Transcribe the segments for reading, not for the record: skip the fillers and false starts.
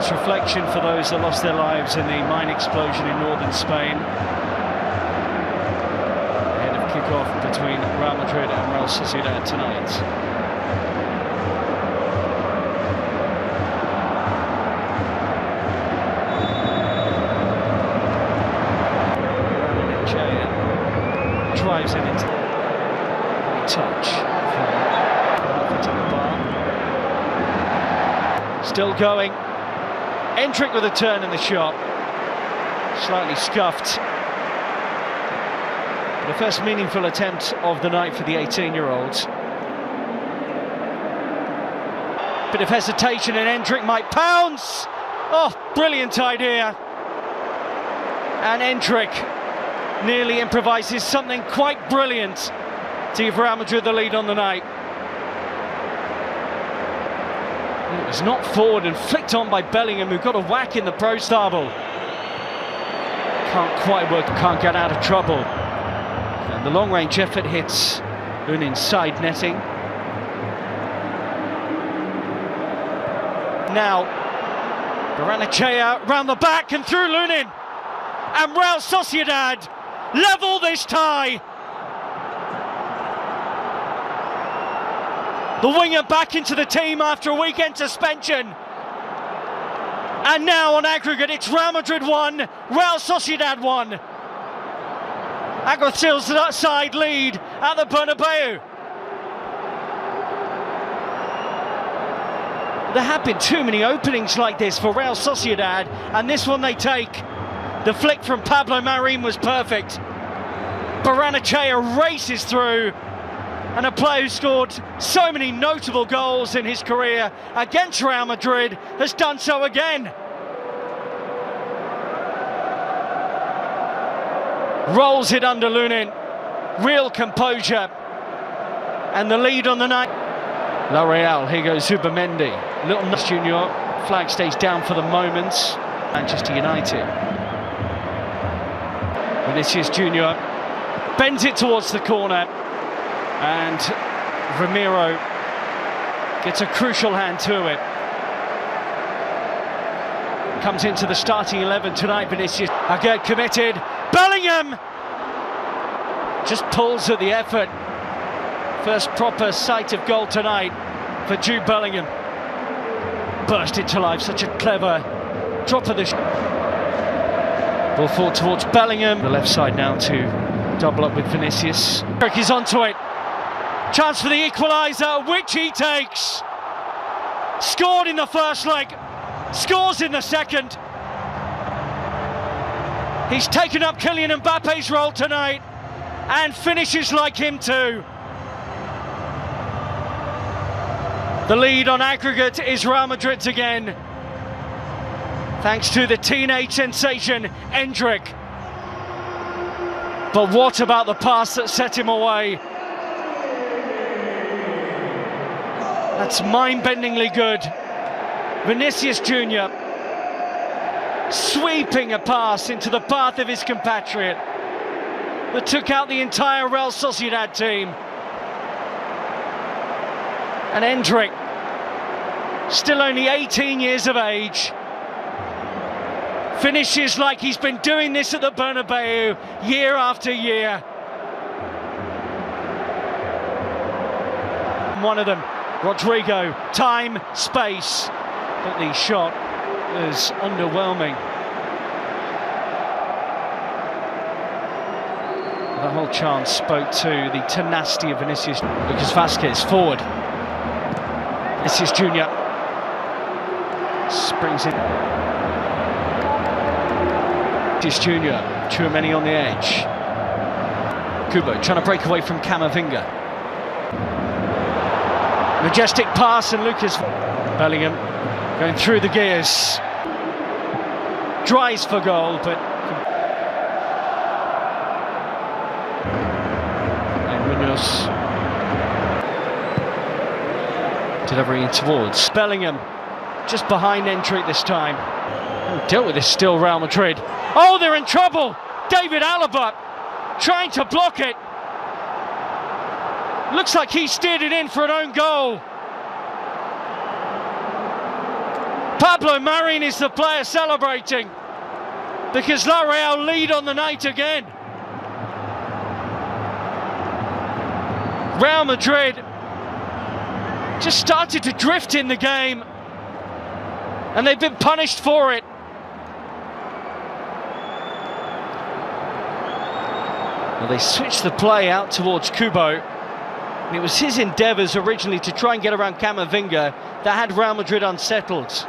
moments reflection for those that lost their lives in the mine explosion in northern Spain. Ahead of kick-off between Real Madrid and Real Sociedad tonight. Drives it into the touch to the bar. Still going. Endrick with a turn in the shot. Slightly scuffed. But the first meaningful attempt of the night for the 18-year-olds. Bit of hesitation and Endrick might pounce. Oh, brilliant idea. And Endrick nearly improvises something quite brilliant to give Real Madrid the lead on the night. It was knocked forward and flicked on by Bellingham, who got a whack in the pro stable. Can't quite work, can't get out of trouble. And the long-range effort hits Lunin's side netting. Now, Barrenechea round the back and through Lunin. And Real Sociedad level this tie. The winger back into the team after a weekend suspension. And now on aggregate, it's Real Madrid 1, Real Sociedad 1. Aguasil's side lead at the Bernabeu. There have been too many openings like this for Real Sociedad, and this one they take. The flick from Pablo Marin was perfect. Barrenechea races through, and a player who scored so many notable goals in his career against Real Madrid has done so again. Rolls it under Lunin, real composure, and the lead on the night. La Real, here goes Zubamendi. Little Junior, flag stays down for the moment. Manchester United. Vinicius Junior bends it towards the corner, and Ramiro gets a crucial hand to it. Comes into the starting 11 tonight, Vinicius. Again committed. Bellingham just pulls at the effort. First proper sight of goal tonight for Jude Bellingham. Burst into life, such a clever drop of the ball forward towards Bellingham. The left side now to double up with Vinicius. Eric is onto it. Chance for the equaliser, which he takes. Scored in the first leg, scores in the second. He's taken up Kylian Mbappe's role tonight and finishes like him too. The lead on aggregate is Real Madrid's again, thanks to the teenage sensation, Endrick. But what about the pass that set him away? That's mind-bendingly good. Vinicius Junior sweeping a pass into the path of his compatriot that took out the entire Real Sociedad team. And Endrick, still only 18 years of age, finishes like he's been doing this at the Bernabeu year after year. One of them, Rodrigo, time, space, but the shot was underwhelming. The whole chance spoke to the tenacity of Vinicius. Lucas Vázquez forward. Vinicius Junior springs in. Vinicius Junior, Tchouaméni on the edge. Kubo trying to break away from Camavinga. Majestic pass, and Lucas Bellingham going through the gears. Tries for goal, but and Munoz delivering towards Bellingham, just behind Endrick this time. Oh, dealt with this still, Real Madrid. Oh, they're in trouble. David Alaba trying to block it. Looks like he steered it in for an own goal. Pablo Marin is the player celebrating because La Real lead on the night again. Real Madrid just started to drift in the game and they've been punished for it. Well, they switched the play out towards Kubo. And it was his endeavours originally to try and get around Camavinga that had Real Madrid unsettled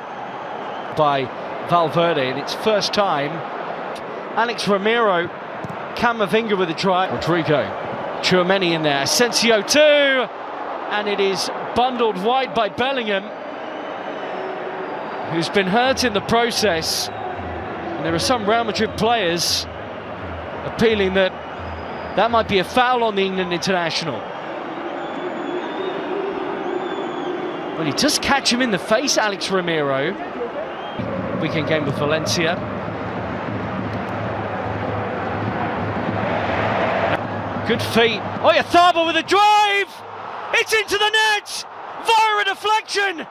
by Valverde in its first time. Alex Romero, Camavinga with a try. Rodrigo, Tchouaméni in there, Asensio too, and it is bundled wide by Bellingham, who's been hurt in the process. And there are some Real Madrid players appealing that might be a foul on the England international. Well, he does catch him in the face, Alex Romero. Weekend game with Valencia. Good feet. Oyarzábal with a drive! It's into the net! Via a deflection!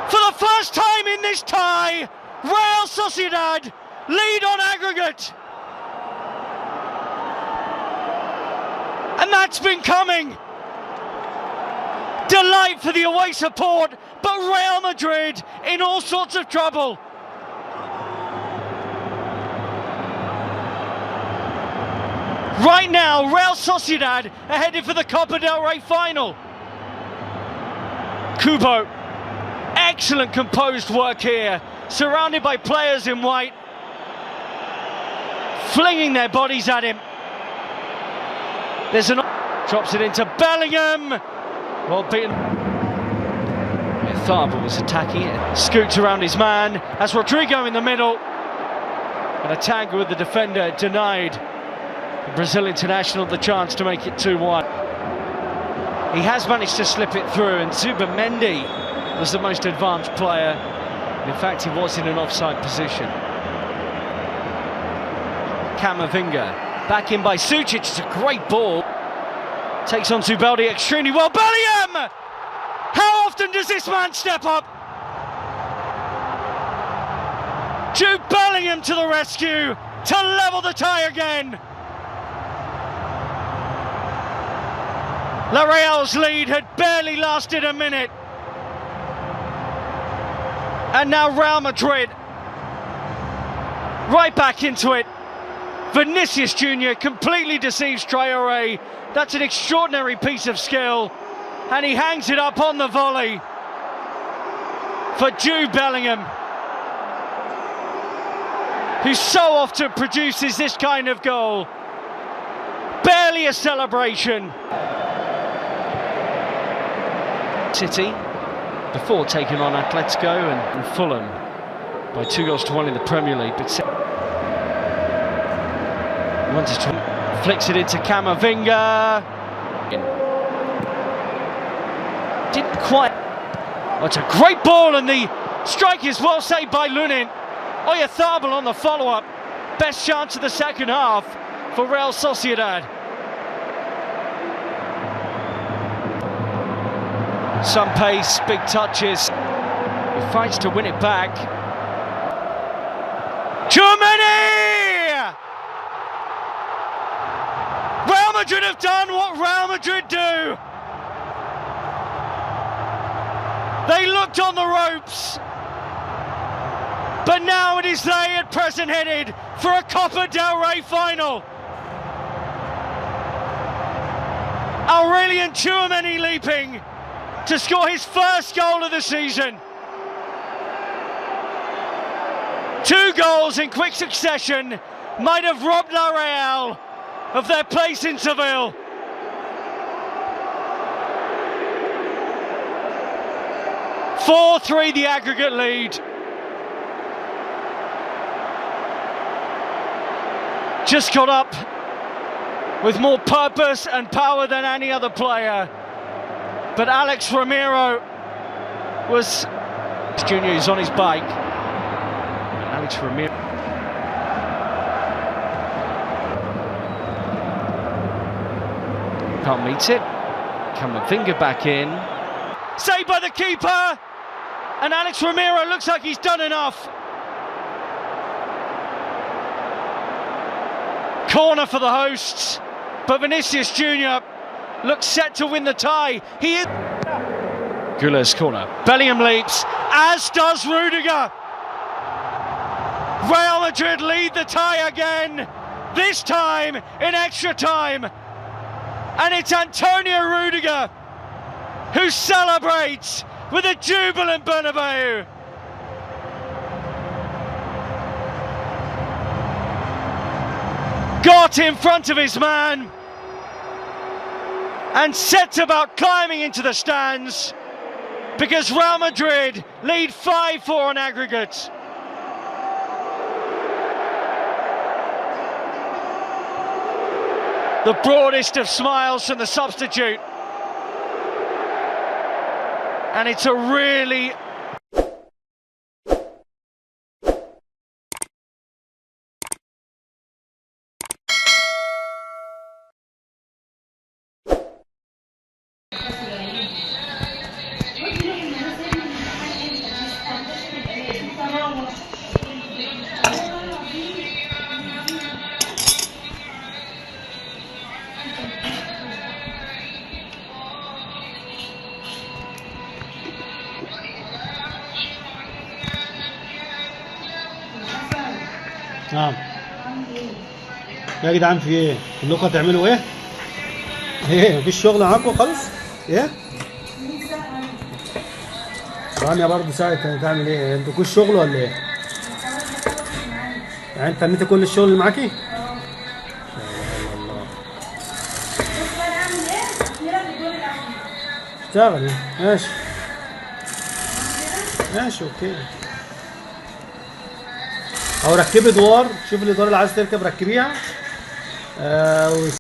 For the first time in this tie, Real Sociedad lead on aggregate. And that's been coming. Delight for the away support, but Real Madrid in all sorts of trouble. Right now, Real Sociedad are headed for the Copa del Rey final. Kubo, excellent composed work here, surrounded by players in white, flinging their bodies at him. There's an drops it into Bellingham. Well beaten. Oyarzábal was attacking it. Scoots around his man. That's Rodrigo in the middle. And a tangle with the defender denied the Brazil international the chance to make it 2-1. He has managed to slip it through, and Zubimendi was the most advanced player. In fact, he was in an offside position. Camavinga, back in by Sucic. It's a great ball. Takes on Zubaldi extremely well. Bellingham! How often does this man step up? Jude Bellingham to the rescue to level the tie again. La Real's lead had barely lasted a minute. And now Real Madrid right back into it. Vinicius Jr. completely deceives Traoré. That's an extraordinary piece of skill. And he hangs it up on the volley for Jude Bellingham, who so often produces this kind of goal. Barely a celebration. City, before taking on Atletico and Fulham by 2-1 in the Premier League. But flicks it into Camavinga. Didn't quite. Oh, it's a great ball, and the strike is well saved by Lunin. Oyarzábal on the follow-up. Best chance of the second half for Real Sociedad. Some pace, big touches. He fights to win it back. Tchouaméni! Real Madrid have done what Real Madrid do. They looked on the ropes, but now it is they at present headed for a Copa del Rey final. Aurelien Tchouaméni leaping to score his first goal of the season. 2 goals in quick succession might have robbed La Real of their place in Seville. (4-3) the aggregate lead. Just got up with more purpose and power than any other player. But Alex Romero was Junior, who's on his bike. And Alex Romero. Can't meet it. Camavinga back in. Saved by the keeper. And Alex Ramiro looks like he's done enough. Corner for the hosts, but Vinicius Jr. looks set to win the tie. He is. Guller's corner. Bellingham leaps, as does Rudiger. Real Madrid lead the tie again, this time in extra time. And it's Antonio Rudiger who celebrates with a jubilant Bernabeu. Got in front of his man and set about climbing into the stands, because Real Madrid lead 5-4 on aggregate. The broadest of smiles from the substitute. And it's a really نعم يا جدعان، في ايه؟ كلكم هتعملوا ايه؟ ايه مفيش شغل معاكم خالص؟ ايه؟ رانيا برضه ساعة هتعمل ايه؟ انتوا كل شغل ولا ايه؟ يعني انت تنيتي كل الشغل اللي معاكي؟ اشتغلي ماشي ماشي اوكي. او ركبي ادوار، شوفي الادوار اللي عايزه تركب ركبيها.